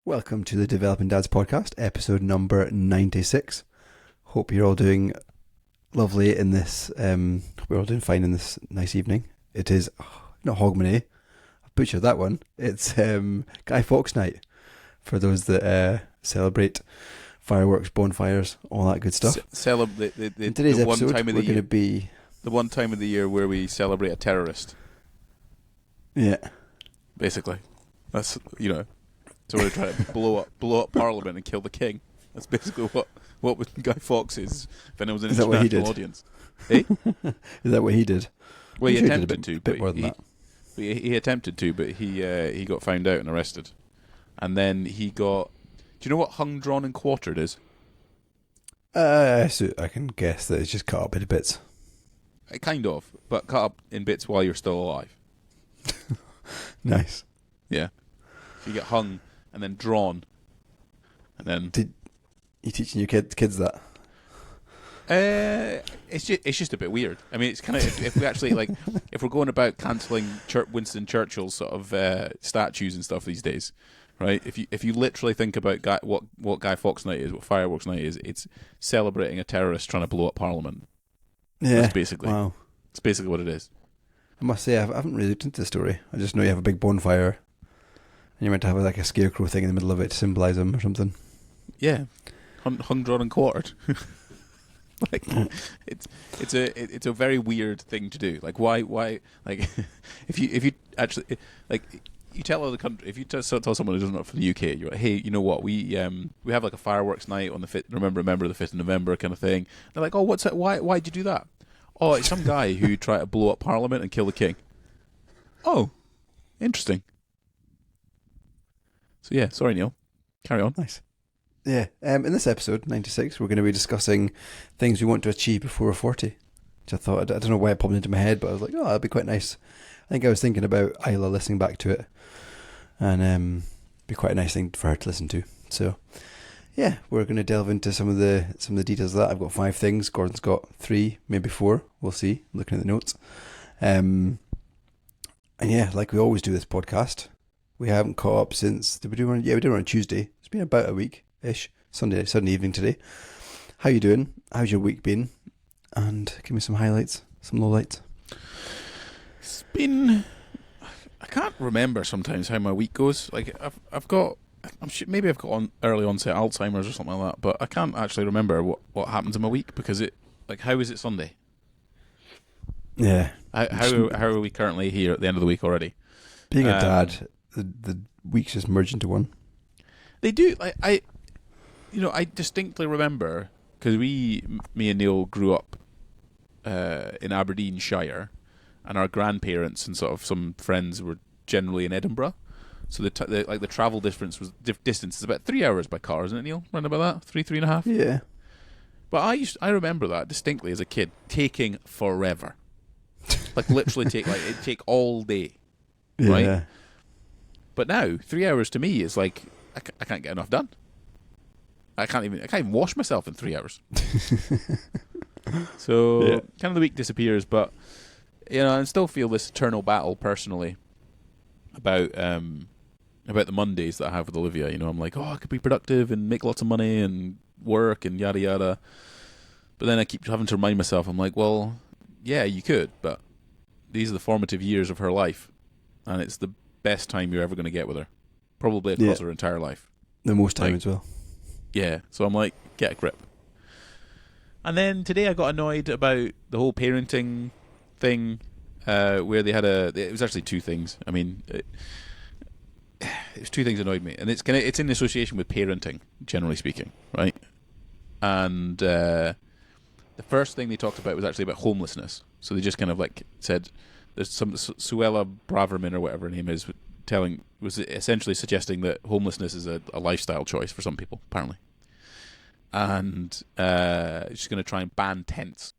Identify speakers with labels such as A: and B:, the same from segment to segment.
A: Welcome to the Developing Dads podcast, episode number 96. Hope you're all doing lovely in this, we're all doing fine in this nice evening. It is, not Hogmanay, I butchered that one. It's Guy Fawkes night, for those that celebrate fireworks, bonfires, all that good stuff.
B: Celebrate
A: in today's
B: the
A: episode,
B: one time of
A: we're
B: the
A: going to
B: year,
A: be...
B: the one time of the year where we celebrate a terrorist,
A: Yeah.
B: basically. That's, so we're trying to blow up Parliament and kill the king. That's basically what Guy Fawkes is, if anyone's an
A: Is that what he
B: international
A: did?
B: audience. Hey?
A: Is that what he did?
B: Well, he
A: I'm sure
B: attempted
A: did a
B: to,
A: bit
B: but
A: more than that.
B: he attempted to, but he got found out and arrested. And then he got... Do you know what hung, drawn and quartered is?
A: So I can guess that it's just cut up into bits.
B: Kind of, but cut up in bits while you're still alive.
A: Nice.
B: Yeah. So you get hung and then drawn, and then...
A: You teaching your kids that?
B: It's just a bit weird. I mean, it's kind of if we actually if we're going about cancelling Winston Churchill's sort of statues and stuff these days, right? If you literally think about what Guy Fawkes night is, what fireworks night is, it's celebrating a terrorist trying to blow up Parliament.
A: Yeah.
B: That's basically.
A: Wow.
B: It's basically what it is.
A: I must say, I haven't really looked into the story. I just know you have a big bonfire, and you're meant to have like a scarecrow thing in the middle of it to symbolise him or something.
B: Yeah, hung, drawn, and quartered. It's a very weird thing to do. Like why like if you actually like you tell other country, if you tell someone who doesn't know from the UK, you're like, hey, you know what, we have like a fireworks night on the 5th, remember the 5th of November kind of thing. They're like, oh, what's that? Why'd you do that? Oh, it's some guy who tried to blow up Parliament and kill the king. Oh, interesting. So yeah, sorry Neil, carry on.
A: Nice. Yeah. In this episode 96, we're going to be discussing things we want to achieve before we're 40. Which I thought, I don't know why it popped into my head, but I was like, oh, that'd be quite nice. I think I was thinking about Isla listening back to it, and be quite a nice thing for her to listen to. So yeah, we're going to delve into some of the details of that. I've got 5 things. Gordon's got 3, maybe 4. We'll see. Looking at the notes. And yeah, like we always do this podcast, we haven't caught up since. Did we do one? Yeah, we did one on Tuesday. It's been about a week-ish. Sunday evening today. How you doing? How's your week been? And give me some highlights, some lowlights.
B: It's been... I can't remember sometimes how my week goes. Like I've got... maybe I've got early onset Alzheimer's or something like that, but I can't actually remember what happens in my week because how is it Sunday?
A: Yeah.
B: How are we currently here at the end of the week already?
A: Being a dad, the weeks just merge into one.
B: They do. I distinctly remember because me and Neil grew up in Aberdeenshire, and our grandparents and sort of some friends were generally in Edinburgh. So the travel distance is about 3 hours by car, isn't it, Neil? Round about that, 3.5.
A: Yeah.
B: But I remember that distinctly as a kid, taking forever, like literally it'd take all day, right?
A: Yeah.
B: But now 3 hours to me is like I can't get enough done. I can't even wash myself in 3 hours. So
A: yeah.
B: kind of the week disappears, but I still feel this eternal battle personally about the Mondays that I have with Olivia. I'm like, oh, I could be productive and make lots of money and work and yada yada. But then I keep having to remind myself, I'm like, well, yeah, you could, but these are the formative years of her life, and it's the best time you're ever going to get with her, probably across her entire life.
A: The most time as well.
B: Yeah, so I'm like, get a grip. And then today I got annoyed about the whole parenting thing, where they had it was actually 2 things. I mean, it was 2 things that annoyed me, and it's in association with parenting, generally speaking, right? And the first thing they talked about was actually about homelessness. So they just kind of like said, there's some Suella Braverman or whatever her name is, was essentially suggesting that homelessness is a lifestyle choice for some people, apparently. And she's going to try and ban tents.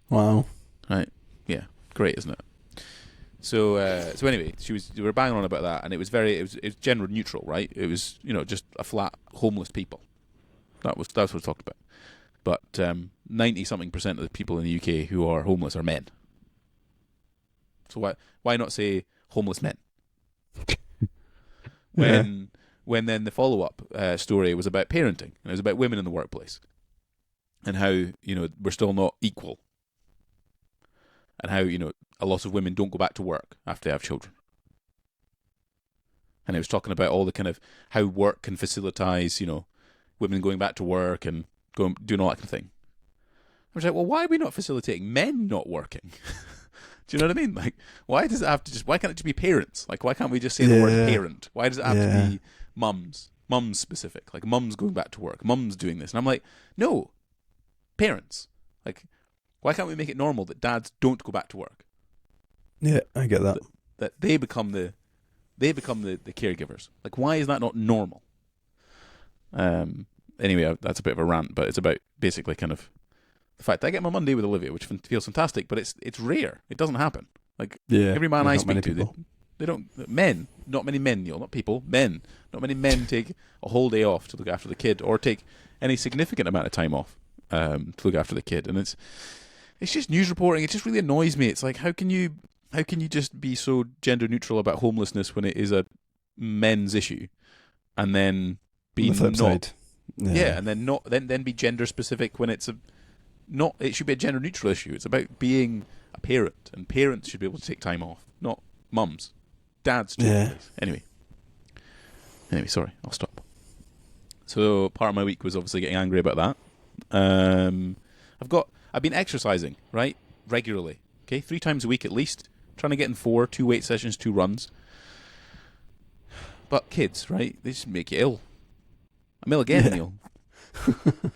A: Wow.
B: Right. Yeah. Great, isn't it? So anyway, we were banging on about that, and it was gender neutral, right? It was just a flat homeless people. That's what we talked about. But 90-something% of the people in the UK who are homeless are men. So why not say homeless men? when when then the follow-up story was about parenting, and it was about women in the workplace, and how, you know, we're still not equal, and how, you know, a lot of women don't go back to work after they have children. And it was talking about all the kind of how work can facilitate, you know, women going back to work and doing all that kind of thing. I was like, well, why are we not facilitating men not working? Do you know what I mean? Like, why does it have to why can't it just be parents? Like, why can't we just say the word parent? Why does it have to be mums specific? Like, mums going back to work, mums doing this. And I'm like, no, parents. Like, why can't we make it normal that dads don't go back to work?
A: Yeah, I get that.
B: That they become the caregivers. Like, why is that not normal? Anyway, that's a bit of a rant, but it's about basically kind of the fact that I get my Monday with Olivia, which feels fantastic, but it's rare. It doesn't happen. Like, every man I speak to, they don't. Men, not many men, Neil, not people, men. Not many men take a whole day off to look after the kid, or take any significant amount of time off to look after the kid. And it's just news reporting. It just really annoys me. It's like, how can you just be so gender neutral about homelessness when it is a men's issue, and then be
A: on the flip
B: not,
A: side.
B: and then not then be gender specific when it's not. It should be a gender neutral issue. It's about being a parent, and parents should be able to take time off, not mums, dads too.
A: Yeah.
B: Anyway, sorry, I'll stop. So part of my week was obviously getting angry about that. I've been exercising, right, regularly. Okay, 3 times a week at least. Trying to get in 4, 2 weight sessions, 2 runs. But kids, right, they just make you ill. I'm ill again, Neil.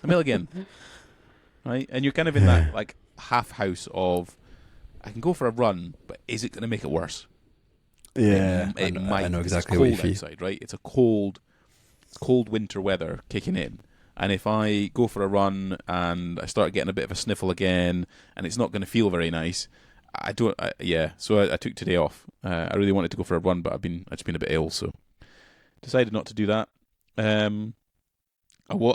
B: I'm ill again. Right? And you're kind of in that, like, half house of, I can go for a run, but is it going to make it worse?
A: Yeah,
B: It might.
A: I know exactly
B: it's
A: what you
B: cold
A: feel.
B: outside, right? It's cold winter weather kicking in. And if I go for a run and I start getting a bit of a sniffle again, and it's not going to feel very nice, so I took today off. I really wanted to go for a run, but I've just been a bit ill, so decided not to do that. I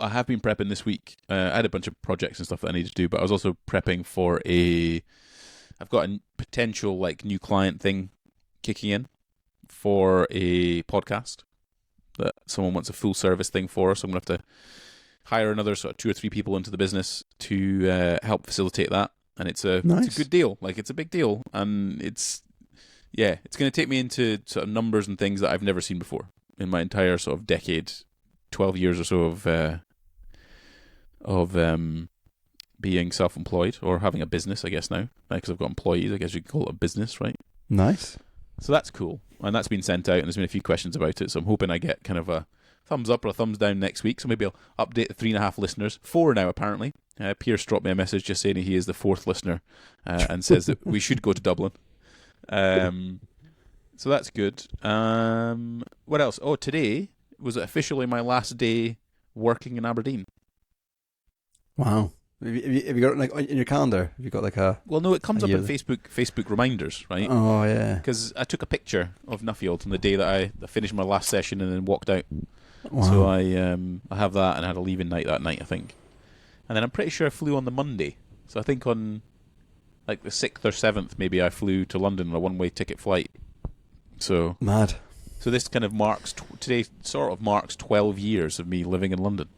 B: have been prepping this week. I had a bunch of projects and stuff that I needed to do, but I was also prepping for I've got a potential, like, new client thing kicking in for a podcast that someone wants a full service thing for, so I'm going to have to hire another sort of 2 or 3 people into the business to help facilitate that. And it's a good deal. Like, it's a big deal, and it's going to take me into sort of numbers and things that I've never seen before in my entire sort of decade, 12 years or so of being self-employed, or having a business, I guess now, because I've got employees. I guess you could call it a business, right?
A: Nice.
B: So that's cool, and that's been sent out, and there's been a few questions about it. So I'm hoping I get kind of a thumbs up or a thumbs down next week. So maybe I'll update the 3.5 listeners. 4 now, apparently. Pierce dropped me a message just saying he is the 4th listener, and says that we should go to Dublin. So that's good. What else? Oh, today was officially my last day working in Aberdeen.
A: Wow. Have you got it, like, in your calendar? Have you got, like, a...
B: Well, no, it comes up in Facebook reminders, right?
A: Oh, yeah.
B: Because I took a picture of Nuffield on the day that I finished my last session and then walked out.
A: Wow.
B: So I have that, and I had a leaving night that night, I think. And then I'm pretty sure I flew on the Monday. So I think on, like, the 6th or 7th, maybe I flew to London on a one-way ticket flight. So
A: Mad.
B: So this kind of today sort of marks 12 years of me living in London.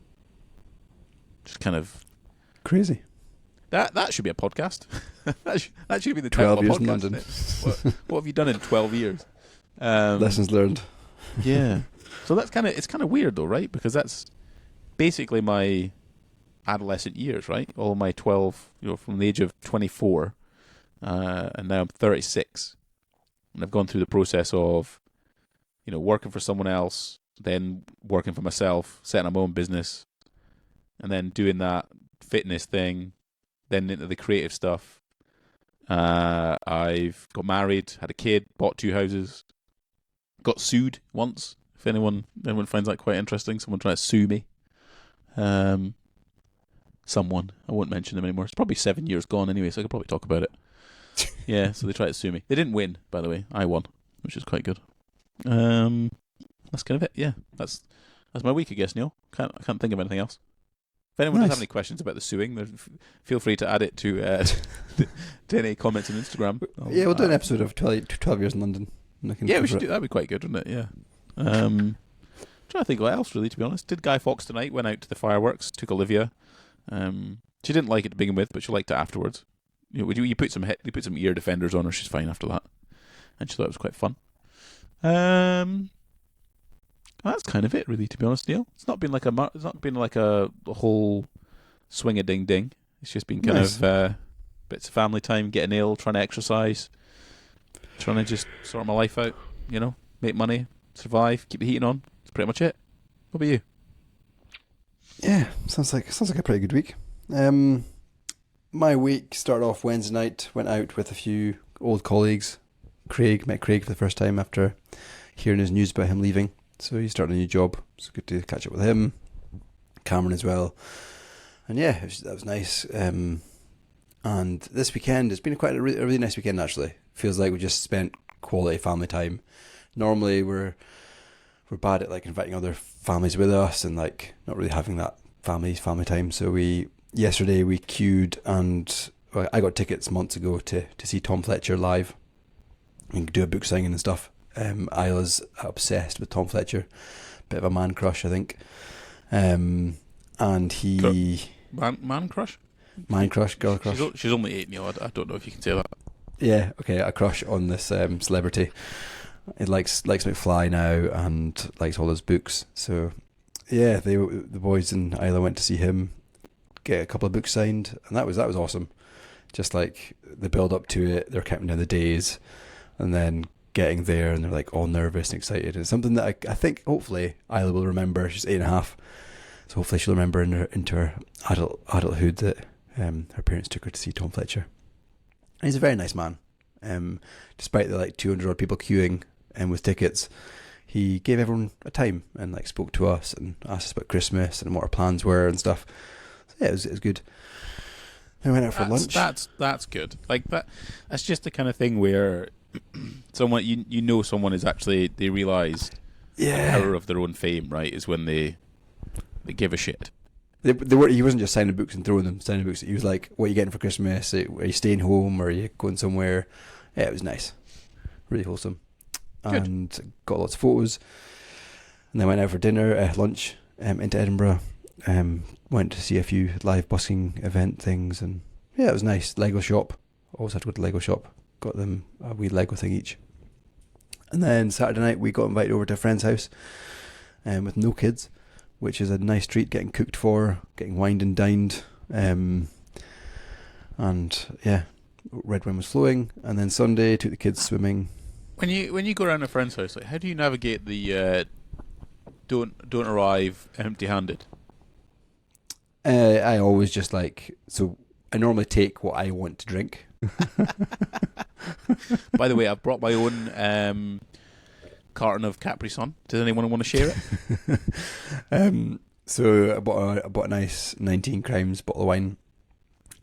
B: Just kind of
A: crazy.
B: That should be a podcast. that should be the title
A: 12
B: of a
A: years
B: podcast,
A: in London.
B: What have you done in 12 years?
A: Lessons learned.
B: Yeah. So it's kind of weird though, right? Because that's basically my adolescent years, right? All my 12, from the age of 24, and now I'm 36, and I've gone through the process of, working for someone else, then working for myself, setting up my own business, and then doing that fitness thing, then into the creative stuff. I've got married, had a kid, bought 2 houses, got sued once. If anyone finds that quite interesting, someone tried to sue me. Someone, I won't mention them anymore. It's probably 7 years gone anyway, so I could probably talk about it. Yeah, so they tried to sue me. They didn't win, by the way. I won, which is quite good. That's kind of it. Yeah, that's my week, I guess, Neil. I can't think of anything else. If anyone does have any questions about the suing, feel free to add it to any comments on Instagram.
A: We'll do an episode of 12 years in London.
B: Yeah, we should do that. That'd be quite good, wouldn't it? Yeah. Trying trying to think what else, really, to be honest. Did Guy Fawkes tonight, went out to the fireworks, took Olivia. She didn't like it to begin with, but she liked it afterwards. You put some ear defenders on her, she's fine after that. And she thought it was quite fun. That's kind of it, really, to be honest, Neil. It's not been like a whole swing a ding ding. It's just been kind of bits of family time, getting ill, trying to exercise, trying to just sort my life out, make money, survive, keep the heating on. That's pretty much it. What about you?
A: Yeah, sounds like a pretty good week. My week started off Wednesday night, went out with a few old colleagues. Met Craig for the first time after hearing his news about him leaving. So he's starting a new job. So good to catch up with him. Cameron as well. And yeah, that was nice. And this weekend, it's been a really nice weekend actually. Feels like we just spent quality family time. Normally we're bad at like inviting other families with us and like not really having that family time. So yesterday we queued and I got tickets months ago to see Tom Fletcher live and do a book signing and stuff. Isla's obsessed with Tom Fletcher, bit of a man crush, I think. And he
B: man crush,
A: girl crush.
B: She's only 8, Neil. I don't know if you can say that.
A: Yeah, okay, a crush on this celebrity. He likes McFly now and likes all his books. So yeah, the boys and Isla went to see him, get a couple of books signed, and that was awesome. Just like the build up to it, they're counting down the days, and then getting there, and they're like all nervous and excited. It's something that I think hopefully Isla will remember. She's 8.5, so hopefully she'll remember into her adulthood that her parents took her to see Tom Fletcher. And he's a very nice man. Despite the like 200 odd people queuing with tickets, he gave everyone a time and like spoke to us and asked us about Christmas and what our plans were and stuff. So yeah, it was good. Then we went out for lunch.
B: That's good. Like that's just the kind of thing where someone someone is actually, they realise the power of their own fame, right? Is when they give a shit.
A: He wasn't just signing books and throwing them, signing books. He was like, what are you getting for Christmas? Are you staying home or are you going somewhere? Yeah, it was nice. Really wholesome. Good. And got lots of photos. And then went out for lunch into Edinburgh. Went to see a few live busking event things. And yeah, it was nice. Lego shop. Always had to go to Lego shop. Got them a wee Lego thing each. And then Saturday night we got invited over to a friend's house with no kids, which is a nice treat, getting cooked for, getting wined and dined. And yeah, red wine was flowing. And then Sunday took the kids swimming.
B: When you go around a friend's house, like, how do you navigate the don't arrive empty-handed?
A: I always just I normally take what I want to drink.
B: By the way, I've brought my own carton of Capri Sun. Does anyone want to share it?
A: So I bought a nice 19 Crimes bottle of wine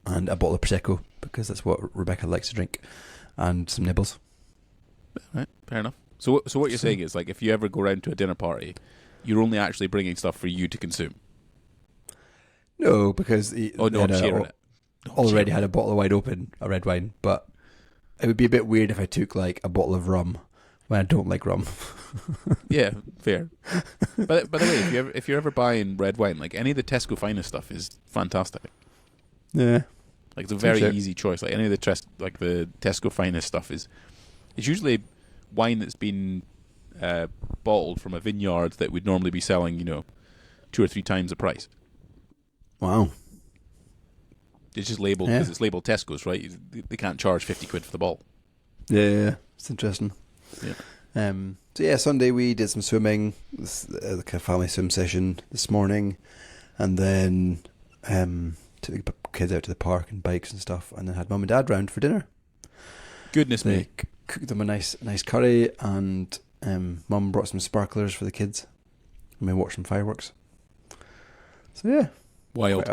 A: and a bottle of Prosecco because that's what Rebecca likes to drink, and some nibbles.
B: Right, fair enough. So what you're saying is, like, if you ever go round to a dinner party, you're only actually bringing stuff for you to consume.
A: No, because already had a bottle of wine open, a red wine, but it would be a bit weird if I took like a bottle of rum when I don't like rum.
B: Yeah, fair. But by the way, if you're ever buying red wine, like any of the Tesco Finest stuff is fantastic.
A: Yeah,
B: like it's a very easy choice. Like any of the Tesco Finest stuff is, it's usually wine that's been bottled from a vineyard that would normally be selling, 2 or 3 times the price.
A: Wow.
B: It's just labelled because it's labelled Tesco's, right? They can't charge 50 quid for the bottle.
A: Yeah, it's interesting.
B: Yeah.
A: So yeah, Sunday we did some swimming, like a family swim session this morning, and then took the kids out to the park and bikes and stuff, and then had mum and dad round for dinner.
B: Goodness me!
A: Cooked them a nice curry, and mum brought some sparklers for the kids, and we watched some fireworks. So yeah,
B: wild.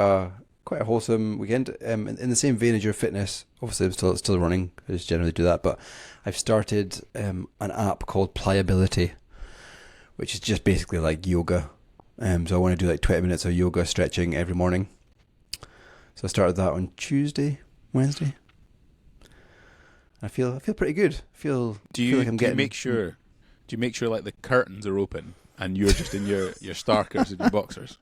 A: Quite a wholesome weekend. In the same vein as your fitness, obviously I'm still running. I just generally do that, but I've started an app called Pliability, which is just basically like yoga. So I want to do like 20 minutes of yoga stretching every morning. So I started that on Wednesday. I feel pretty good. Do you make sure like the curtains are open
B: and you're just in your Starkers and your boxers.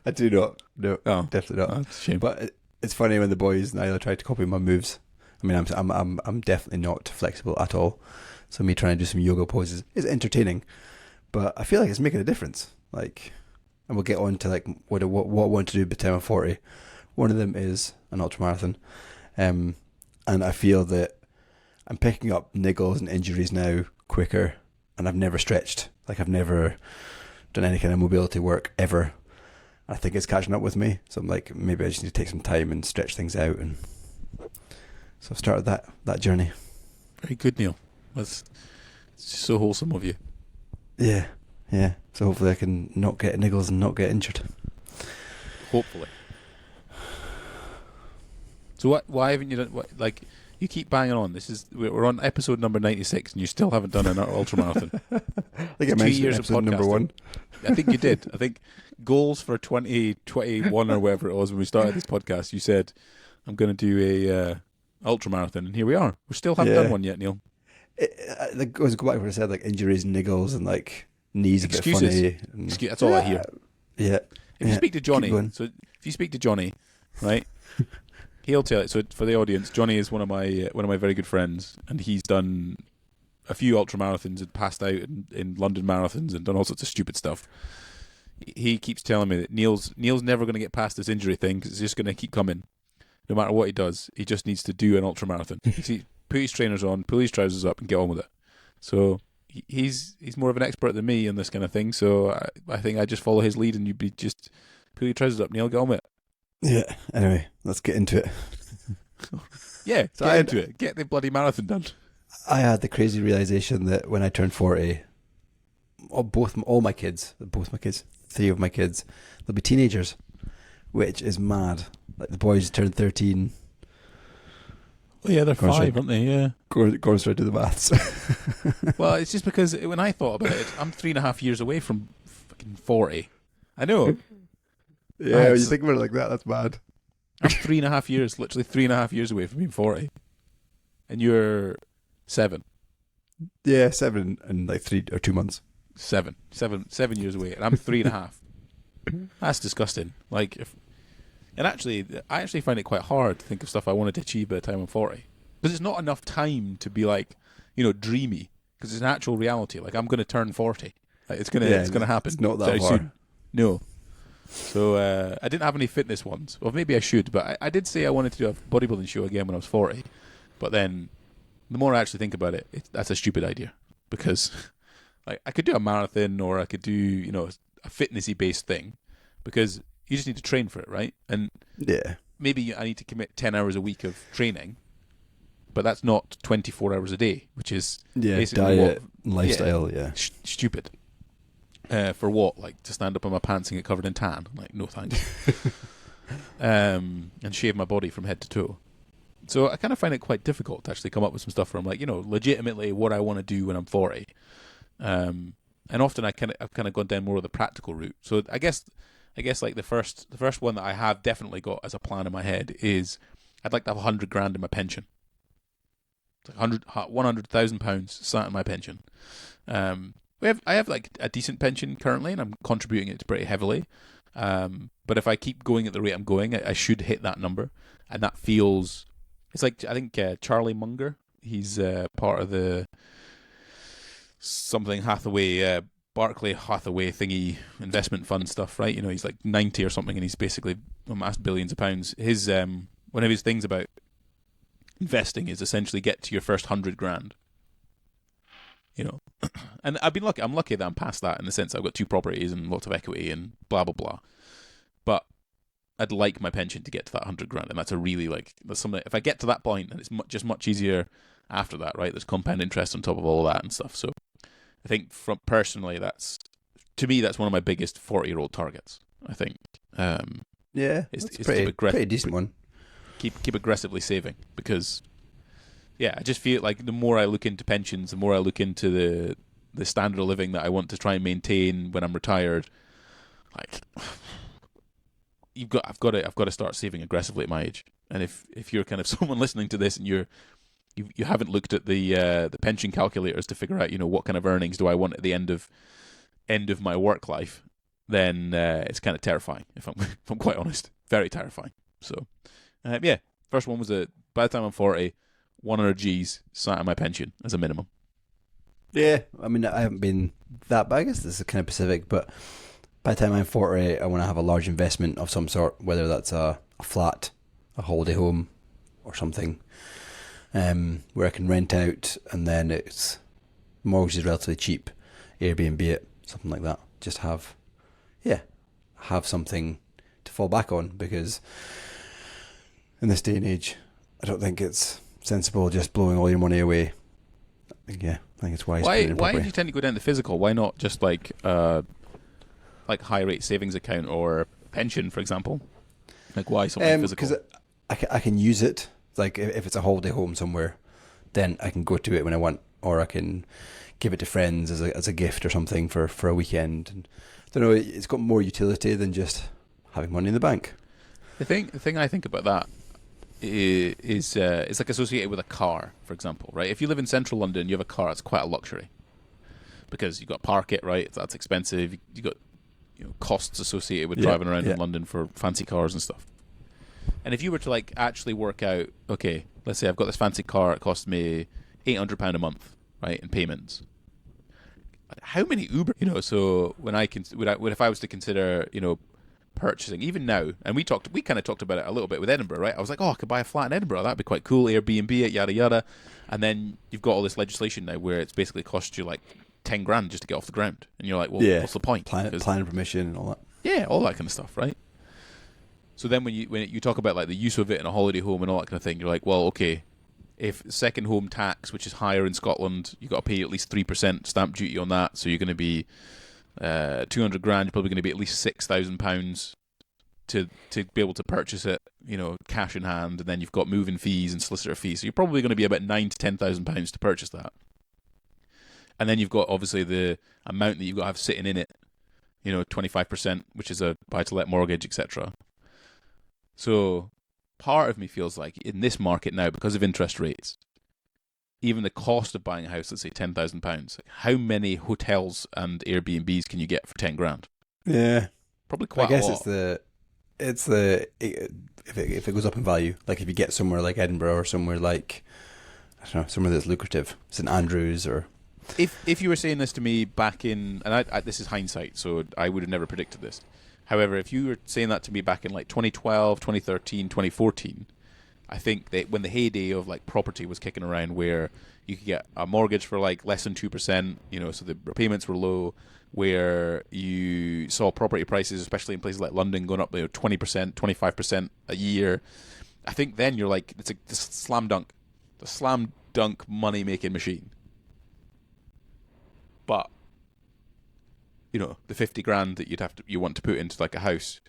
A: I do not. No,
B: Oh,
A: definitely not.
B: that's a shame.
A: But it's funny when the boys and I try to copy my moves. I mean, I'm definitely not flexible at all. So me trying to do some yoga poses is entertaining, but I feel like it's making a difference. Like, and we'll get on to like what I want to do by the time I'm 40. One of them is an ultramarathon, and I feel that I'm picking up niggles and injuries now quicker, and I've never stretched. Like, I've never done any kind of mobility work ever. I think it's catching up with me. So I'm like, maybe I just need to take some time and stretch things out, and so I've started that journey.
B: Very good, Neil. It's just so wholesome of you.
A: Yeah. So hopefully I can not get niggles and not get injured.
B: Hopefully. So why haven't you done? Like, you keep banging on. We're on episode number 96, and you still haven't done an ultramarathon.
A: I think I mentioned episode number 1.
B: I think you did. I think goals for 2021 or whatever it was when we started this podcast. You said, "I'm going to do a ultramarathon," and here we are. We still haven't done one yet, Neil.
A: I was go back to what I said, like injuries, niggles, and like knees a bit funny.
B: That's all I hear.
A: Yeah.
B: If you speak to Johnny, right, he'll tell it. So for the audience, Johnny is one of my very good friends, and he's done a few ultramarathons and passed out in London marathons and done all sorts of stupid stuff. He keeps telling me that Neil's never going to get past this injury thing because it's just going to keep coming. No matter what he does, he just needs to do an ultramarathon. Put his trainers on, pull his trousers up, and get on with it. So he's more of an expert than me in this kind of thing. So I think I just follow his lead, and you'd be just pull your trousers up, Neil, get on with it.
A: Yeah. Anyway, let's get into it.
B: Yeah, so get into it. Get the bloody marathon done.
A: I had the crazy realization that when I turned 40, all my kids, 3 of my kids, they'll be teenagers, which is mad. Like the boys turned 13.
B: Well, yeah, they're 5, aren't they? Yeah.
A: Going straight to the maths.
B: Well, it's just because when I thought about it, I'm 3.5 years away from fucking 40. I know.
A: Yeah, when you think about it like that, that's bad.
B: I'm 3.5 years, literally 3.5 years away from being 40. And you're 7.
A: Yeah, 7 and like 3 or 2 months.
B: 7 years away, and I'm 3.5. That's disgusting. Like, I actually find it quite hard to think of stuff I wanted to achieve by the time I'm 40, because it's not enough time to be like, dreamy. Because it's an actual reality. Like, I'm going to turn 40. Like, it's gonna happen.
A: It's not that far.
B: Soon. No. So I didn't have any fitness ones. Well, maybe I should, but I did say I wanted to do a bodybuilding show again when I was 40. But then, the more I actually think about it, that's a stupid idea, because like I could do a marathon, or I could do a fitnessy based thing, because you just need to train for it, right? And maybe I need to commit 10 hours a week of training, but that's not 24 hours a day, which is basically
A: diet, lifestyle,
B: stupid. For what? Like to stand up on my pants and get covered in tan? Like, no thanks. And shave my body from head to toe. So I kind of find it quite difficult to actually come up with some stuff where I'm like, legitimately what I want to do when I'm 40. And often I've kind of gone down more of the practical route. So I guess like the first one that I have definitely got as a plan in my head is I'd like to have $100,000 in my pension. It's like £100,000 sat in my pension. I have like a decent pension currently, and I'm contributing it pretty heavily. But if I keep going at the rate I'm going, I should hit that number, and that feels. It's like, I think Charlie Munger, he's part of the something Hathaway, Barclay Hathaway thingy investment fund stuff, right? He's like 90 or something, and he's basically amassed billions of pounds. His one of his things about investing is essentially get to your first $100,000. And I've been lucky. I'm lucky that I'm past that in the sense I've got 2 properties and lots of equity and blah blah blah. But I'd like my pension to get to that $100,000, and that's a really that's something. If I get to that point, and it's just much easier after that, right? There's compound interest on top of all of that and stuff. So I think personally, that's one of my biggest 40-year-old targets. I think.
A: It's pretty decent one.
B: Keep aggressively saving, because I just feel like the more I look into pensions, the more I look into the standard of living that I want to try and maintain when I'm retired. Like, I've got to start saving aggressively at my age. And if you're kind of someone listening to this and you haven't looked at the pension calculators to figure out what kind of earnings do I want at the end of end of my work life, then it's kind of terrifying. If I'm quite honest, very terrifying. So, yeah, first one was by the time I'm 40, 100 G's sat in my pension as a minimum.
A: Yeah, I mean, I haven't been that bad. I guess this is kind of specific, but by the time I'm 40, I want to have a large investment of some sort, whether that's a flat, a holiday home, or something, where I can rent out, and then it's mortgage is relatively cheap, Airbnb it, something like that. Just have something to fall back on, because in this day and age, I don't think it's sensible just blowing all your money away. I think it's wise.
B: Why do you tend to go down the physical? Why not just like high rate savings account or pension, for example? Like, why something physical?
A: Because I can use it. Like, if it's a holiday home somewhere, then I can go to it when I want, or I can give it to friends as a gift or something for a weekend. And I don't know, it's got more utility than just having money in the bank.
B: The thing I think about that is it's like associated with a car, for example, right? If you live in central London, you have a car, it's quite a luxury because you've got to park it, right? That's expensive. You got costs associated with driving around in London for fancy cars and stuff. And if you were to like actually work out, okay, let's say I've got this fancy car, it costs me £800 a month, right, in payments. How many Uber? So if I was to consider, purchasing even now, and we kind of talked about it a little bit with Edinburgh, right? I was like, I could buy a flat in Edinburgh, that'd be quite cool, Airbnb it, yada yada. And then you've got all this legislation now where it's basically cost you like 10 grand just to get off the ground, and you're like, well, what's the point?
A: Planning permission and all that.
B: Yeah, all that kind of stuff, right? So then when you talk about like the use of it in a holiday home and all that kind of thing, you're like, well, okay, if second home tax, which is higher in Scotland, you've got to pay at least 3% stamp duty on that, so you're going to be 200 grand, you're probably going to be at least £6,000 to be able to purchase it, cash in hand, and then you've got moving fees and solicitor fees, so you're probably going to be about £9,000 to £10,000 to purchase that. And then you've got obviously the amount that you've got to have sitting in it, 25%, which is a buy-to-let mortgage, etc. So part of me feels like in this market now, because of interest rates, even the cost of buying a house, let's say £10,000, how many hotels and Airbnbs can you get for 10 grand?
A: Yeah,
B: probably quite a lot.
A: I guess it's the if it goes up in value, like if you get somewhere like Edinburgh or somewhere like, I don't know, somewhere that's lucrative, St Andrews or.
B: If you were saying this to me back in, and I this is hindsight, so I would have never predicted this. However, if you were saying that to me back in like 2012, 2013, 2014, I think that when the heyday of like property was kicking around, where you could get a mortgage for like less than 2%, so the repayments were low, where you saw property prices, especially in places like London, going up 20%, 25% a year. I think then you're like, it's a slam dunk money making machine. But the 50 grand that you want to put into like a house,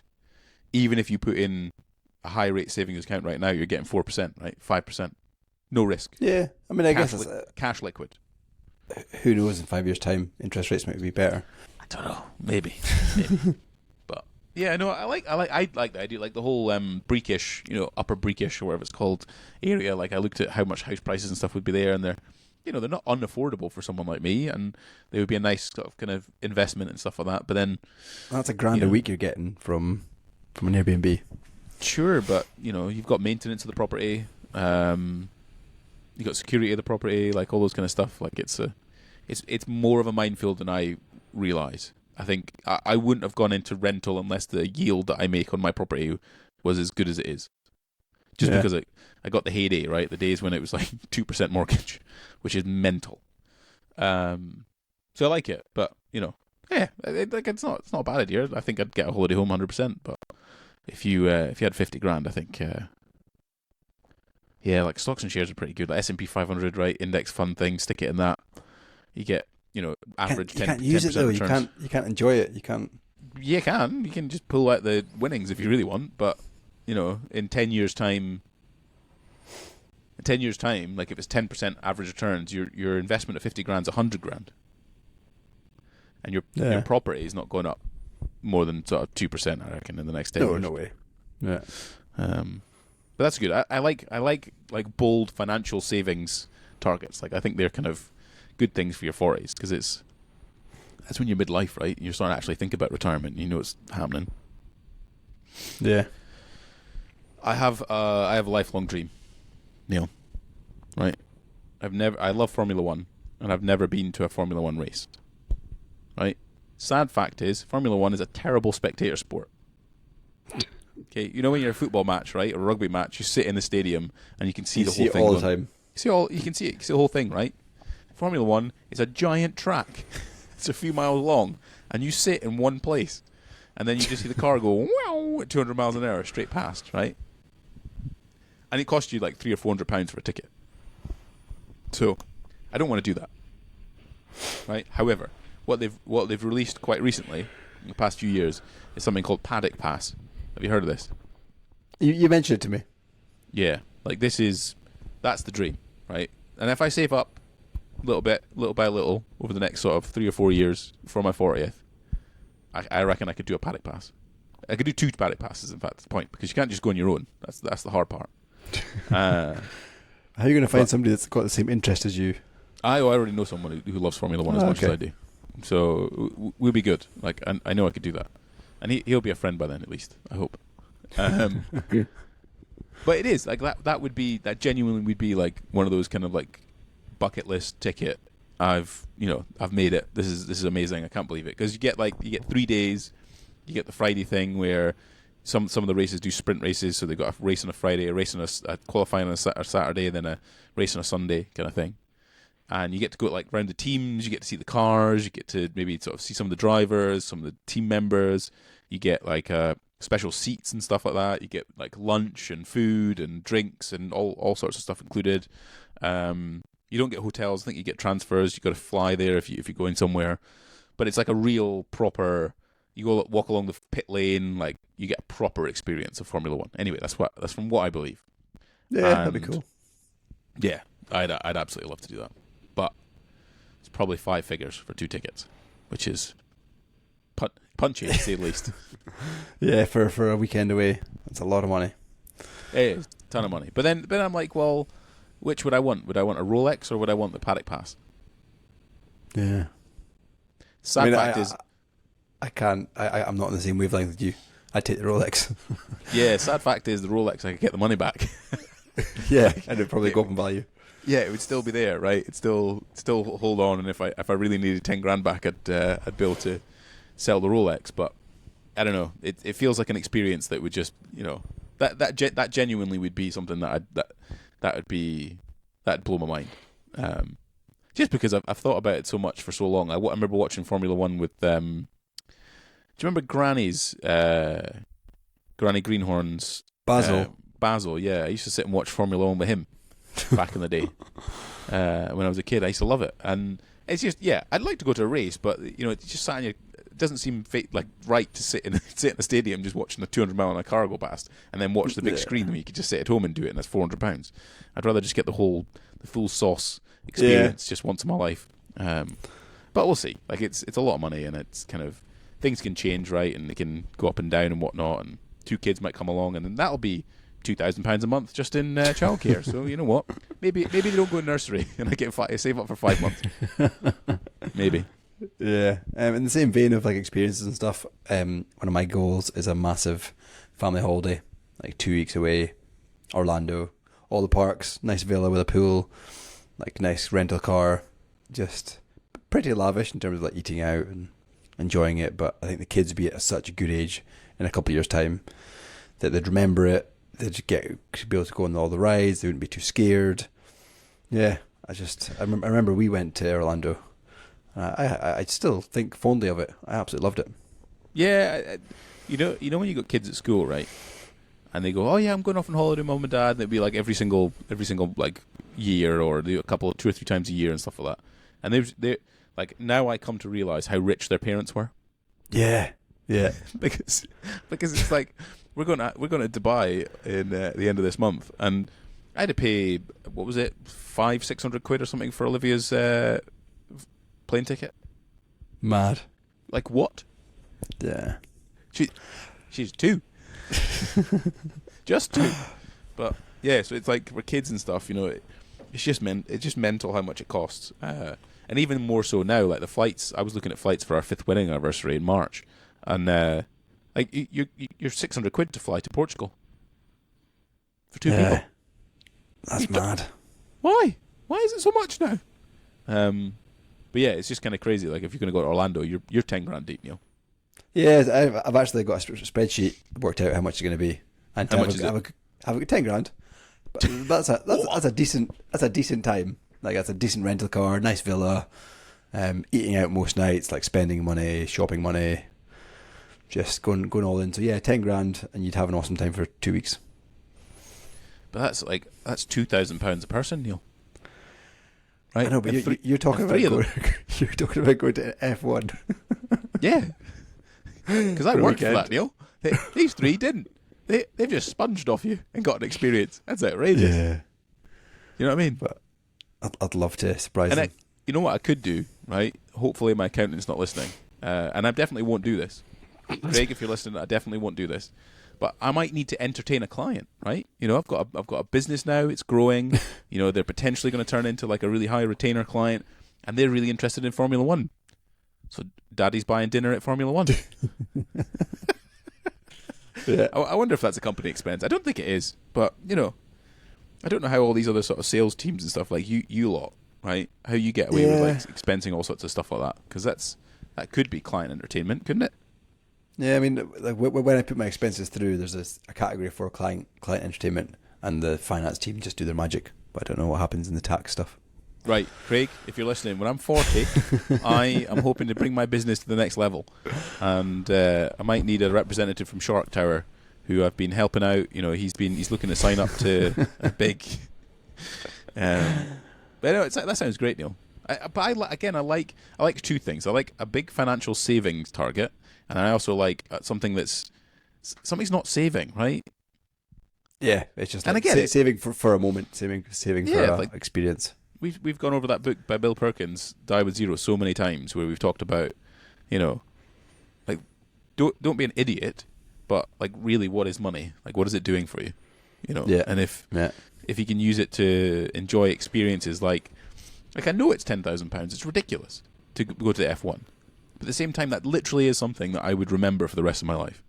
B: even if you put in a high rate savings account right now, you're getting 4%, right? 5%, no risk.
A: Yeah, I mean, I guess it's
B: cash liquid.
A: Who knows? In 5 years' time, interest rates might be better.
B: I don't know, maybe. But yeah, no, I like the idea, like the whole Breakish, Upper Breakish or whatever it's called area. Like I looked at how much house prices and stuff would be there, and they're not unaffordable for someone like me, and they would be a nice sort of kind of investment and stuff like that. But then
A: that's £1,000 a week you're getting from an Airbnb.
B: Sure, but you've got maintenance of the property, you've got security of the property, like all those kind of stuff. Like it's more of a minefield than I realise. I think I wouldn't have gone into rental unless the yield that I make on my property was as good as it is. Just because I got the heyday, right? The days when it was like 2% mortgage, which is mental. So I like it, but it's not a bad idea. I think I'd get a holiday home 100%. But if you had 50 grand, I think like stocks and shares are pretty good. Like S&P 500, right? Index fund thing, stick it in that. You get average 10%. You can't use it though.
A: Returns. You can't enjoy it. You can't.
B: You can. You can just pull out the winnings if you really want, but. In 10 years' time, like if it's 10% average returns, your investment of 50 grand is 100 grand, and your property is not going up more than sort of 2%, I reckon, in the next 10 years.
A: No way. Yeah.
B: But that's good. I like bold financial savings targets. Like I think they're kind of good things for your 40s because it's. that's when you're midlife, right? You're starting to actually think about retirement. You know what's happening.
A: Yeah.
B: I have a lifelong dream, Neil. Right? I love Formula One, and I've never been to a Formula One race. Right? Sad fact is, Formula One is a terrible spectator sport. Okay, you know when you're at a football match, right, or a rugby match, you sit in the stadium and you can see the whole thing
A: all the time.
B: You can see the whole thing, right? Formula One is a giant track. It's a few miles long, and you sit in one place, and then you just see the car go wow at 200 miles an hour straight past, right? And it costs you like £300 or £400 for a ticket. So, I don't want to do that, right? However, what they've released quite recently, in the past few years, is something called Paddock Pass. Have you heard of this?
A: You mentioned it to me.
B: Yeah, like that's the dream, right? And if I save up little by little, over the next sort of 3 or 4 years for my 40th, I reckon I could do a paddock pass. I could do 2 paddock passes, in fact, that's the point, because you can't just go on your own. That's the hard part.
A: How are you going to find somebody that's got the same interest as you?
B: I already know someone who loves Formula One as much as I do. So we'll be good. Like, I know I could do that. And he'll be a friend by then, at least, I hope. But it is, like, that genuinely would be, like, one of those kind of, like, bucket list ticket. I've made it. This is amazing. I can't believe it, because you get 3 days. You get the Friday thing where some of the races do sprint races, so they've got a race on a Friday, a race on a qualifying on a Saturday, and then a race on a Sunday kind of thing. And you get to go like around the teams. You get to see the cars. You get to maybe sort of see some of the drivers, some of the team members. You get like special seats and stuff like that. You get like lunch and food and drinks and all sorts of stuff included. You don't get hotels. I think you get transfers. You got to fly there if you're going somewhere. But it's like a real proper. You go walk along the pit lane. Like you get a proper experience of Formula One. Anyway, that's from what I believe.
A: Yeah, that'd be cool.
B: Yeah, I'd absolutely love to do that. But it's probably 5 figures for 2 tickets, which is punchy to say the least.
A: Yeah, for a weekend away, that's a lot of money.
B: It is a ton of money. But then I'm like, well, which would I want? Would I want a Rolex or would I want the Paddock Pass?
A: Yeah.
B: Sad fact is,
A: I can't. I'm not on the same wavelength as you. I'd take the Rolex.
B: Yeah, sad fact is the Rolex, I could get the money back.
A: Yeah, and it'd probably go up in value.
B: Yeah, it would still be there, right? It'd still hold on, and if I really needed 10 grand back, I'd be able to sell the Rolex. But I don't know. It feels like an experience that would just, that genuinely would be something that'd blow my mind. Just because I've thought about it so much for so long. I remember watching Formula One with. Do you remember Granny Greenhorn's Basil? Yeah, I used to sit and watch Formula One with him back in the day when I was a kid. I used to love it, and it's just I'd like to go to a race, but it's just sat in your. It doesn't seem right to sit in a stadium just watching a 200-mile-an-hour car go past, and then watch the big screen when you could just sit at home and do it, and that's £400. I'd rather just get the full sauce experience just once in my life. But we'll see. Like it's a lot of money, and it's kind of things can change, right? And they can go up and down and whatnot, and 2 kids might come along, and then that'll be £2,000 a month just in childcare. So you know what? Maybe they don't go to nursery, and I save up for 5 months. Maybe.
A: Yeah. In the same vein of like experiences and stuff, one of my goals is a massive family holiday, like 2 weeks away, Orlando, all the parks, nice villa with a pool, like nice rental car, just pretty lavish in terms of like eating out and enjoying it. But I think the kids would be at such a good age in a couple of years' time that they'd remember it. They'd be able to go on all the rides. They wouldn't be too scared. Yeah, I remember we went to Orlando. I still think fondly of it. I absolutely loved it.
B: Yeah, you know when you got kids at school, right? And they go, "Oh yeah, I'm going off on holiday, mum and dad." And it'd be like every single like year, or 2 or 3 times a year and stuff like that. And they like now I come to realize how rich their parents were.
A: Yeah, yeah.
B: because it's like we're going to Dubai in the end of this month, and I had to pay what was it, £500-600 or something for Olivia's plane ticket.
A: Mad.
B: Like what?
A: Yeah.
B: She's 2. Just 2. But yeah, so it's like for kids and stuff, it's just mental how much it costs. And even more so now, like the flights. I was looking at flights for our 5th wedding anniversary in March, and like you're £600 to fly to Portugal for 2 people.
A: That's mad.
B: Why? Why is it so much now? But yeah, it's just kind of crazy. Like if you're going to go to Orlando, you're 10 grand deep, Neil.
A: Yeah, I've actually got a spreadsheet worked out how much it's going to be, and
B: How much is it?
A: have a 10 grand. But that's a decent time. Like that's a decent rental car, nice villa, eating out most nights, like spending money, shopping money, just going all in. So yeah, 10 grand, and you'd have an awesome time for 2 weeks.
B: But that's £2,000 a person, Neil. Right?
A: I know, but you're talking about you're talking about going to F1.
B: Yeah, because I worked for that, Neil. These 3 didn't. They've just sponged off you and got an experience. That's outrageous.
A: Yeah,
B: you know what I mean?
A: But I'd love to surprise them.
B: You know what I could do, right? Hopefully my accountant's not listening, and I definitely won't do this. Craig, if you're listening, I definitely won't do this. But I might need to entertain a client, right? You know, I've got a business now. It's growing. You know, they're potentially going to turn into like a really high retainer client, and they're really interested in Formula One. So Daddy's buying dinner at Formula One.
A: Yeah.
B: I wonder if that's a company expense. I don't think it is, but you know, I don't know how all these other sort of sales teams and stuff like you lot, right? How you get away with like expensing all sorts of stuff like that? Because that could be client entertainment, couldn't it?
A: Yeah, I mean, like when I put my expenses through, there's a category for client entertainment, and the finance team just do their magic. But I don't know what happens in the tax stuff.
B: Right, Craig, if you're listening, when I'm 40, I am hoping to bring my business to the next level, and I might need a representative from Shark Tower, who I've been helping out. You know, he's looking to sign up to a big. But anyway, that sounds great, Neil. I like 2 things. I like a big financial savings target, and I also like something's not saving, right?
A: Yeah, it's just like
B: and I get it.
A: Saving for a moment, saving for like experience.
B: We've gone over that book by Bill Perkins, Die with Zero, so many times where we've talked about, you know, like don't be an idiot, but like really, what is money? Like, what is it doing for you? You know, and if you can use it to enjoy experiences, like I know it's £10,000, it's ridiculous to go to the F1, but at the same time, that literally is something that I would remember for the rest of my life.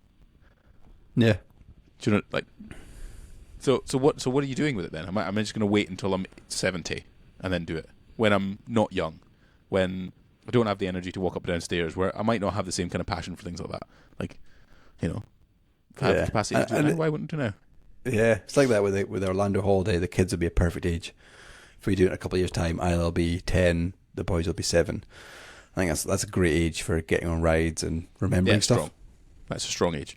A: Yeah,
B: do you know, like, so what are you doing with it then? Am I just going to wait until I'm 70? And then do it when I'm not young, when I don't have the energy to walk up and down stairs, where I might not have the same kind of passion for things like that. Like, you know, if I have the capacity to do it now, why wouldn't I now? Yeah,
A: it's like that with the Orlando holiday. The kids will be a perfect age. If we do it in a couple of years' time, I'll be 10, the boys will be 7. I think that's a great age for getting on rides and remembering stuff.
B: Strong. That's a strong age.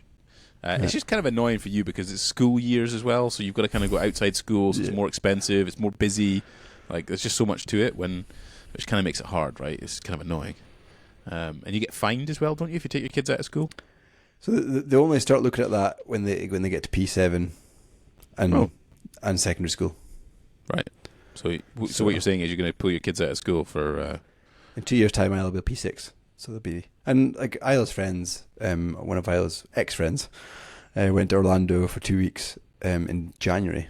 B: It's just kind of annoying for you because it's school years as well, so you've got to kind of go outside school, so it's more expensive, it's more busy. Like, there's just so much to it, which kind of makes it hard, right? It's kind of annoying. And you get fined as well, don't you, if you take your kids out of school?
A: So they only start looking at that when they get to P7 and secondary school.
B: Right. So what you're saying is you're going to pull your kids out of school for...
A: In 2 years' time, I'll be P6. So they'll be... And like Isla's friends, one of Isla's ex-friends, went to Orlando for 2 weeks in January.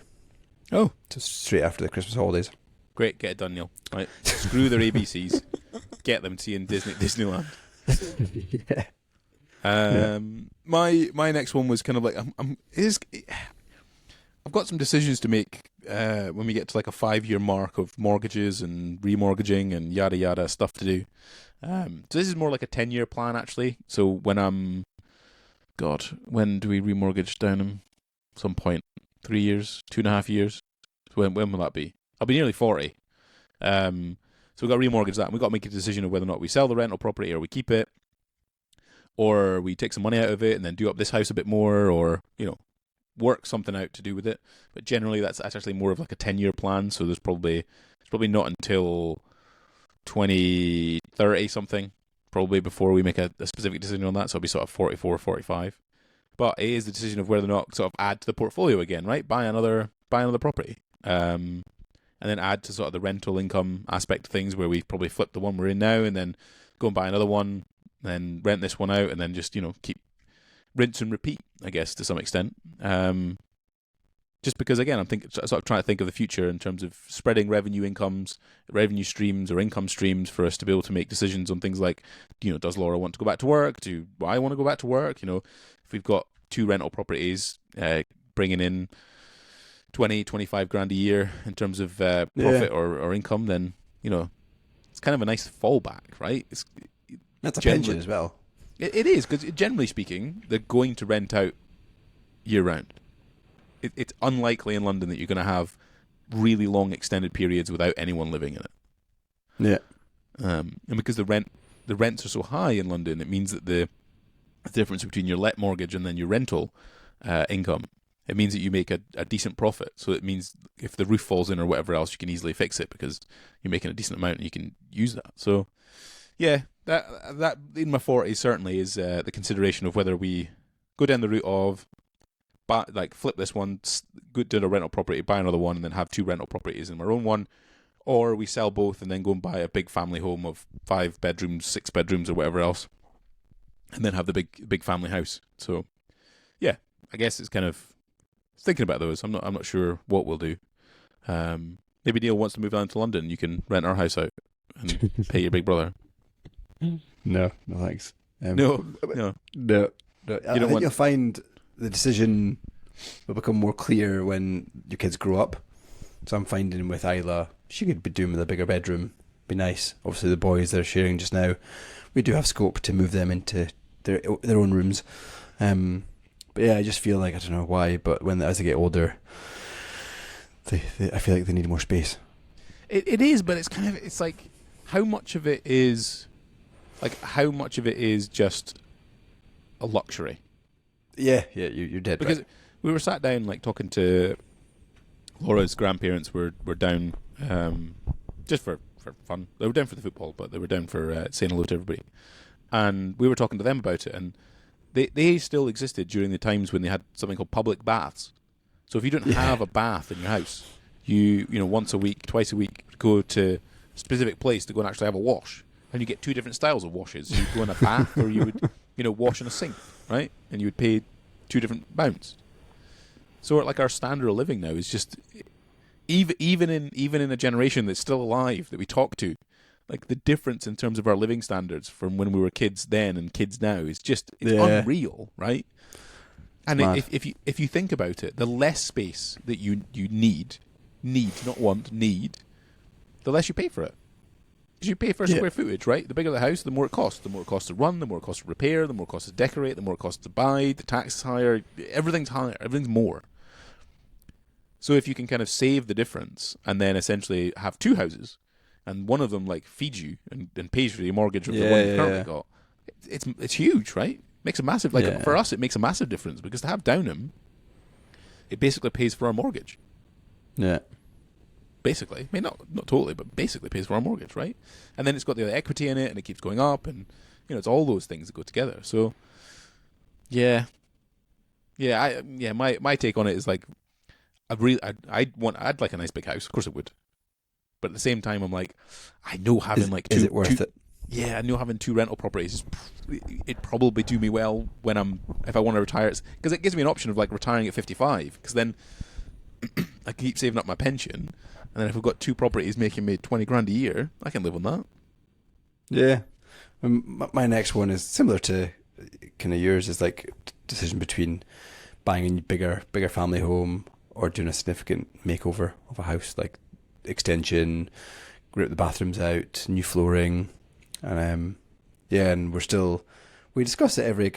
B: Oh.
A: Just straight after the Christmas holidays.
B: Great, get it done, Neil. Right, screw their ABCs, get them seeing Disneyland.
A: Yeah.
B: My next one was kind of like I've got some decisions to make when we get to like a 5-year mark of mortgages and remortgaging and yada yada stuff to do. So this is more like a 10-year plan actually. So when do we remortgage Downham? Some point, 3 years, 2.5 years. So when will that be? I'll be nearly 40. So we've got to remortgage that, and we've got to make a decision of whether or not we sell the rental property or we keep it, or we take some money out of it and then do up this house a bit more, or, you know, work something out to do with it. But generally that's actually more of like a 10-year plan, so it's probably not until 2030 something, probably, before we make a specific decision on that, so it'll be sort of 44, 45. But it is the decision of whether or not sort of add to the portfolio again, right? Buy another property. And then add to sort of the rental income aspect of things, where we probably flip the one we're in now and then go and buy another one, then rent this one out, and then just, you know, keep rinse and repeat, I guess, to some extent. Just because, again, I'm sort of trying to think of the future in terms of spreading revenue streams or income streams for us to be able to make decisions on things like, does Laura want to go back to work? Do I want to go back to work? If we've got 2 rental properties bringing in 20, 25 grand a year in terms of profit or income, then, it's kind of a nice fallback, right?
A: That's a pension as well.
B: It is, because generally speaking, they're going to rent out year round. It's unlikely in London that you're going to have really long extended periods without anyone living in it.
A: Yeah.
B: And because the rents are so high in London, it means that the difference between your let mortgage and then your rental income, it means that you make a decent profit. So it means if the roof falls in or whatever else, you can easily fix it because you're making a decent amount and you can use that. So, yeah, that in my 40s certainly is the consideration of whether we go down the route of flip this one, go to a rental property, buy another one, and then have 2 rental properties in our own one, or we sell both and then go and buy a big family home of 5 bedrooms, 6 bedrooms, or whatever else, and then have the big family house. So, yeah, I guess it's kind of thinking about those. I'm not sure what we'll do. Maybe Neil wants to move down to London. You can rent our house out and pay your big brother.
A: No, thanks.
B: No.
A: I think you'll find the decision will become more clear when your kids grow up. So I'm finding with Isla, she could be doing with a bigger bedroom. Be nice. Obviously, the boys they're sharing just now, we do have scope to move them into their own rooms. But yeah, I just feel like, I don't know why, but as they get older, I feel like they need more space.
B: It is, but it's like how much of it is just a luxury.
A: Yeah, you're dead.
B: Because
A: right.
B: We were sat down talking to Laura's grandparents. Were down just for fun. They were down for the football, but they were down for saying hello to everybody. And we were talking to them about it, and they still existed during the times when they had something called public baths. So if you don't have a bath in your house, you once a week, twice a week, go to a specific place to go and actually have a wash, and you get 2 different styles of washes. You go in a bath, or you would wash in a sink, right? And you would pay 2 different amounts. So our standard of living now is just even in a generation that's still alive that we talk to, like the difference in terms of our living standards from when we were kids then and kids now is it's unreal, right? And if you think about it, the less space that you need, not want, need, the less you pay for it. Because you pay for square footage, right? The bigger the house, the more it costs. The more it costs to run, the more it costs to repair, the more it costs to decorate, the more it costs to buy, the tax is higher, everything's higher, everything's more. So if you can kind of save the difference and then essentially have 2 houses, and one of them feeds you and pays for your mortgage of the one you currently got, it's huge, right? Makes a massive, for us, it makes a massive difference because to have Downham, it basically pays for our mortgage.
A: Yeah.
B: Basically. I mean, not totally, but basically pays for our mortgage, right? And then it's got the other equity in it, and it keeps going up, and, it's all those things that go together. So, yeah. Yeah, my take on it is, I'd like a nice big house. Of course it would. But at the same time, I'm like, I know having two...
A: Is it worth it?
B: Yeah, I know having 2 rental properties, it'd probably do me well if I want to retire. Because it gives me an option of, retiring at 55, because then I can keep saving up my pension, and then if I've got 2 properties making me 20 grand a year, I can live on that.
A: Yeah. My next one is similar to kind of yours, is decision between buying a bigger family home or doing a significant makeover of a house, like extension, rip the bathrooms out, new flooring, and and we discuss it every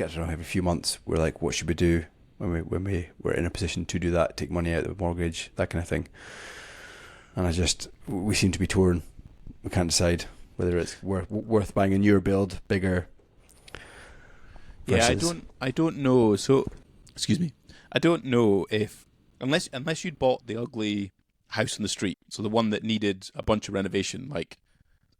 A: few months. We're like, what should we do when we're in a position to do that, take money out of the mortgage, that kind of thing. And we seem to be torn. We can't decide whether it's worth buying a newer build, bigger.
B: Versus... Yeah, I don't know. So, excuse me. I don't know if unless you'd bought the ugly house in the street, so the one that needed a bunch of renovation,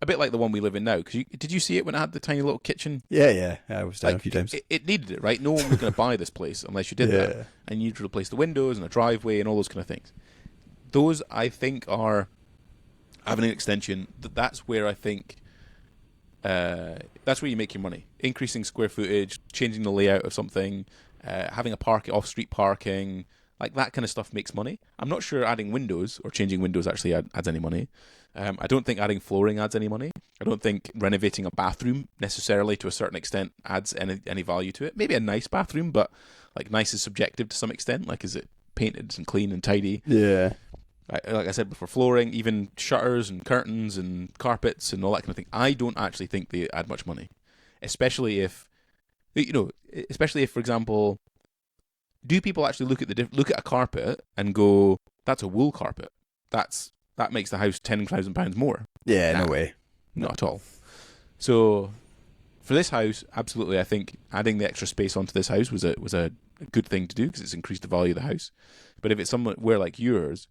B: a bit like the one we live in now. Because did you see it when it had the tiny little kitchen?
A: Yeah. I was down a few times.
B: It needed it, right? No one was going to buy this place unless you did that. And you need to replace the windows and a driveway and all those kind of things. Those, I think, are having an extension. That's where I think that's where you make your money. Increasing square footage, changing the layout of something, having off-street parking, Like that kind of stuff makes money. I'm not sure adding windows or changing windows actually adds any money. I don't think adding flooring adds any money. I don't think renovating a bathroom necessarily to a certain extent adds any value to it. Maybe a nice bathroom, but like nice is subjective to some extent. Like, is it painted and clean and tidy?
A: Yeah.
B: Like I said before, flooring, even shutters and curtains and carpets and all that kind of thing, I don't actually think they add much money. Especially if, for example, do people actually look at a carpet and go, that's a wool carpet? That makes the house £10,000 more.
A: Yeah, no way.
B: Not at all. So for this house, absolutely, I think adding the extra space onto this house was a good thing to do because it's increased the value of the house. But if it's somewhere like yours,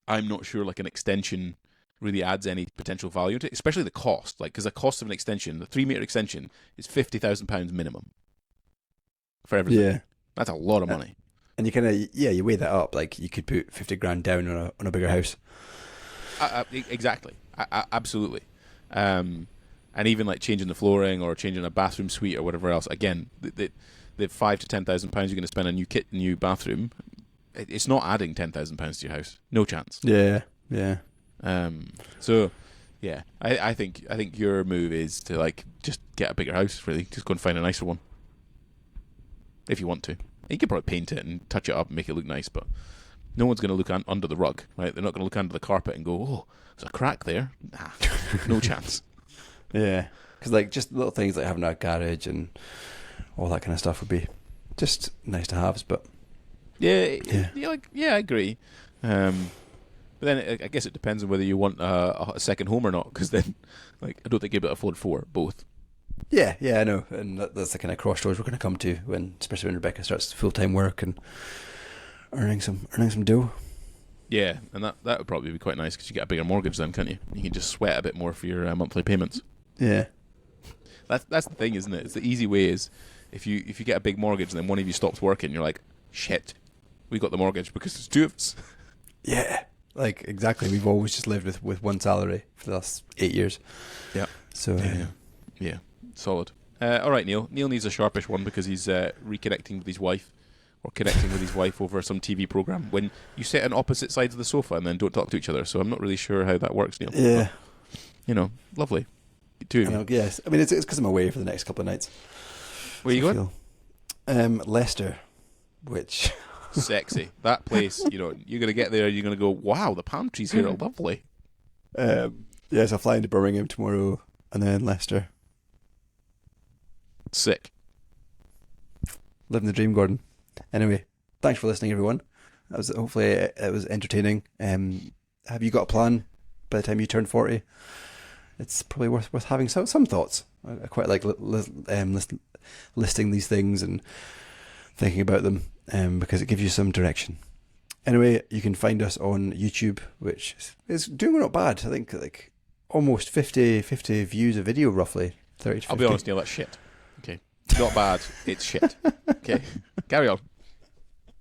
B: I'm not sure like an extension really adds any potential value to it, especially the cost. Like, because the cost of an extension, the 3-meter extension, is £50,000 minimum for everything.
A: Yeah.
B: That's a lot of money.
A: And you kind of, you weigh that up. Like, you could put 50 grand down on a bigger house.
B: Exactly. Absolutely. And even like changing the flooring or changing a bathroom suite or whatever else. Again, the £5,000 to £10,000 you're going to spend on a new kit, new bathroom, it's not adding £10,000 to your house. No chance.
A: Yeah.
B: So, yeah, I think your move is to like just get a bigger house. Really, just go and find a nicer one if you want to. You could probably paint it and touch it up and make it look nice, but no one's going to look under the rug, right? They're not going to look under the carpet and go, "Oh, there's a crack there." Nah, no chance.
A: Yeah, because like just little things like having a garage and all that kind of stuff would be just nice to have. But
B: yeah, I agree. But then I guess it depends on whether you want a second home or not, because then, like, I don't think you'll be able to afford both.
A: Yeah, I know, and that's the kind of crossroads we're going to come to especially when Rebecca starts full-time work and earning some dough.
B: Yeah, and that would probably be quite nice because you get a bigger mortgage then, can't you? You can just sweat a bit more for your monthly payments.
A: Yeah,
B: that's the thing, isn't it? It's the easy way is if you get a big mortgage and then one of you stops working, you're like, shit, we got the mortgage because there's two of us.
A: Yeah, like exactly. We've always just lived with one salary for the last 8 years.
B: Yeah.
A: So
B: yeah, solid. All right, Neil. Neil needs a sharpish one because he's reconnecting with his wife. Or connecting with his wife over some TV program when you sit on opposite sides of the sofa and then don't talk to each other. So I'm not really sure how that works, Neil.
A: Yeah.
B: But, lovely. Two of you.
A: Yes. I mean, it's because I'm away for the next couple of nights.
B: Where are you going?
A: Leicester, which...
B: Sexy. That place, you're going to get there, you're going to go, wow, the palm trees here are lovely.
A: Yes, I'll fly into Birmingham tomorrow and then Leicester.
B: Sick.
A: Living the dream, Gordon. Anyway, thanks for listening, everyone. Hopefully it was entertaining. Have you got a plan by the time you turn 40? It's probably worth having some thoughts. I quite like listing these things and thinking about them because it gives you some direction. Anyway, you can find us on YouTube, which is doing not bad. I think like almost 50 views a video, roughly 30 to 50.
B: I'll be honest, Neil, that's shit. Okay. Not bad, it's shit. Okay, carry on.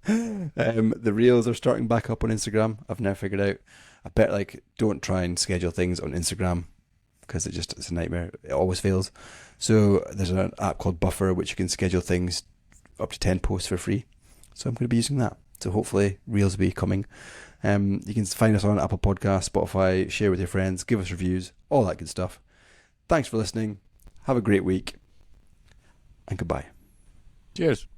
A: The reels are starting back up on Instagram. I've now figured out I bet like don't try and schedule things on Instagram because it's a nightmare. It always fails. So there's an app called Buffer which you can schedule things up to 10 posts for free. So I'm going to be using that. So hopefully reels will be coming. You can find us on Apple Podcasts, Spotify, share with your friends, give us reviews, all that good stuff. Thanks for listening. Have a great week. And goodbye.
B: Cheers.